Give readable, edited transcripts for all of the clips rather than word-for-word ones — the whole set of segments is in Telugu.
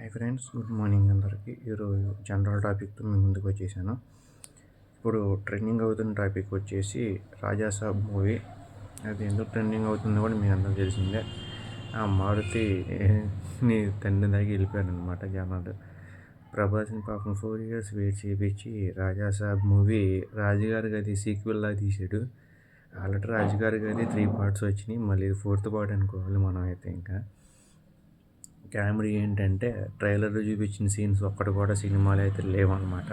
హాయ్ ఫ్రెండ్స్, గుడ్ మార్నింగ్ అందరికీ. ఈరోజు జనరల్ టాపిక్తో మీ ముందుకు వచ్చేసాను. ఇప్పుడు ట్రెండింగ్ అవుతున్న టాపిక్ వచ్చేసి రాజాసాబ్ మూవీ. అది ఎందుకు ట్రెండింగ్ అవుతుందో కూడా మీ అందరూ తెలిసిందే. ఆ మారుతి నీ తండ్రి దాకా వెళ్ళిపోయాడు అనమాట జనాలు. ప్రభాస్ని పాపం 4 years వెయిట్ చేయించి రాజాసాబ్ మూవీ రాజుగారి గది సీక్వెల్లా తీసాడు. ఆల్రెడీ రాజుగారి గది 3 parts వచ్చినాయి, మళ్ళీ 4th part అనుకోవాలి మనం అయితే. ఇంకా కామెడీ ఏంటంటే ట్రైలర్లో చూపించిన సీన్స్ ఒక్కటి కూడా సినిమాలో అయితే లేవన్నమాట.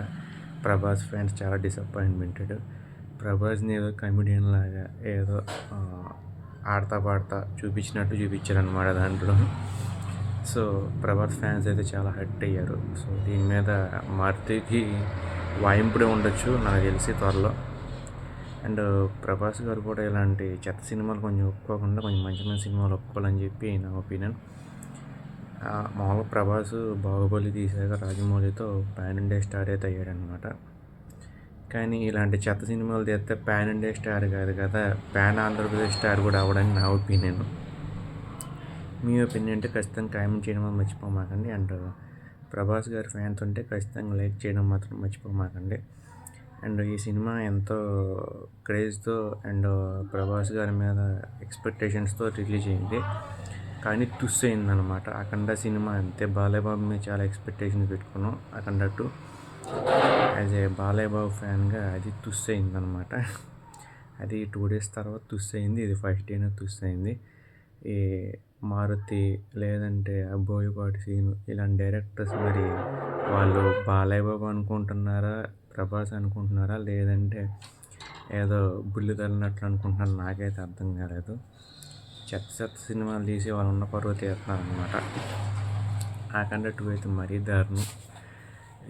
ప్రభాస్ ఫ్యాన్స్ చాలా డిసప్పాయింట్మెంటెడ్. ప్రభాస్ని ఏదో కమెడియన్ లాగా ఏదో ఆడతా పాడతా చూపించినట్టు చూపించారనమాట దాంట్లో. సో ప్రభాస్ ఫ్యాన్స్ అయితే చాలా హర్ట్ అయ్యారు. సో దీని మీద మారుతికి వాయింపుడే ఉండొచ్చు నాకు తెలిసి త్వరలో. అండ్ ప్రభాస్ గారు కూడా ఇలాంటి చెత్త సినిమాలు కొంచెం ఒప్పుకోకుండా కొంచెం మంచి మంచి సినిమాలు ఒప్పుకోవాలని చెప్పి నా ఒపీనియన్. మామూలుగా ప్రభాస్ బాహుబలి తీసాక రాజమౌళితో పాన్ ఇండియా స్టార్ అయితే అయ్యాడనమాట. కానీ ఇలాంటి చెత్త సినిమాలు తీస్తే పాన్ ఇండియా స్టార్ కాదు కదా, పాన్ ఆంధ్రప్రదేశ్ స్టార్ కూడా అవ్వడానికి నా ఒపీనియన్. మీ ఒపీనియన్ అంటే ఖచ్చితంగా కామెంట్ చేయడం మర్చిపోమాకండి. అండ్ ప్రభాస్ గారి ఫ్యాన్స్ ఉంటే ఖచ్చితంగా లైక్ చేయడం మాత్రం మర్చిపోమాకండి. అండ్ ఈ సినిమా ఎంతో క్రేజ్తో అండ్ ప్రభాస్ గారి మీద ఎక్స్పెక్టేషన్స్తో రిలీజ్ అయింది. కానీ తుస్ అయిందనమాట. అఖండ సినిమా అంతే. బాలయ్య బాబు మీద చాలా ఎక్స్పెక్టేషన్స్ పెట్టుకున్నాం. అఖండ 2 యాజ్ ఏ బాలయ్య బాబు ఫ్యాన్గా అది తుస్ అయిందనమాట. అది 2 days తర్వాత తుస్ అయింది. ఇది ఫస్ట్ డేనే తుస్ అయింది. ఈ మారుతి లేదంటే బోయపాటి సీను ఇలాంటి డైరెక్టర్స్ మరి వాళ్ళు బాలయ్య బాబు అనుకుంటున్నారా, ప్రభాస్ అనుకుంటున్నారా, లేదంటే ఏదో బుల్లి తల్లినట్లు అనుకుంటున్నారా, నాకైతే అర్థం కాలేదు. చెత్త సినిమాలు తీసి వాళ్ళు ఉన్న పరువు తీస్తున్నారనమాట. అఖండ 2 అయితే మరీ దారుణం.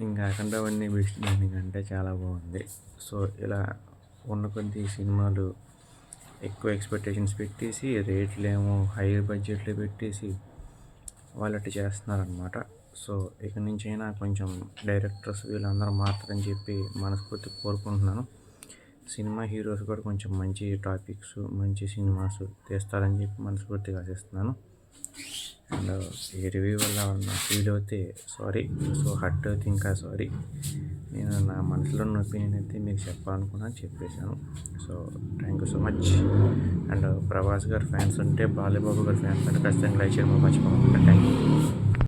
ఇంకా అఖండ 1 బెస్ట్ దానికంటే చాలా బాగుంది. సో ఇలా ఉన్న కొద్ది సినిమాలు ఎక్కువ ఎక్స్పెక్టేషన్స్ పెట్టేసి రేట్లు ఏమో హై బడ్జెట్లో పెట్టేసి వాళ్ళు అట్లా చేస్తున్నారనమాట. సో ఇక నుంచైనా కొంచెం డైరెక్టర్స్ వీళ్ళందరూ మారుతారని చెప్పి మనస్ఫూర్తి కోరుకుంటున్నాను. సినిమా హీరోస్ కూడా కొంచెం మంచి టాపిక్స్ మంచి సినిమాస్ తీస్తారని చెప్పి మనస్ఫూర్తిగా ఆశిస్తున్నాను. అండ్ ఈ రివ్యూ వల్ల నా ఫీల్ అవుతే సారీ, సో హర్ట్ అవుతే ఇంకా సారీ. నేను నా మనసులో ఉన్న ఒపీనియన్ అయితే మీకు చెప్పాలనుకున్నాను, చెప్పేశాను. So thank you so much. And Prabhas గారి ఫ్యాన్స్ ఉంటే బాలయ్య బాబు గారి ఫ్యాన్స్ అంటే ఖచ్చితంగా లైక్ చేయడం మర్చిపోకుండా. Thank you.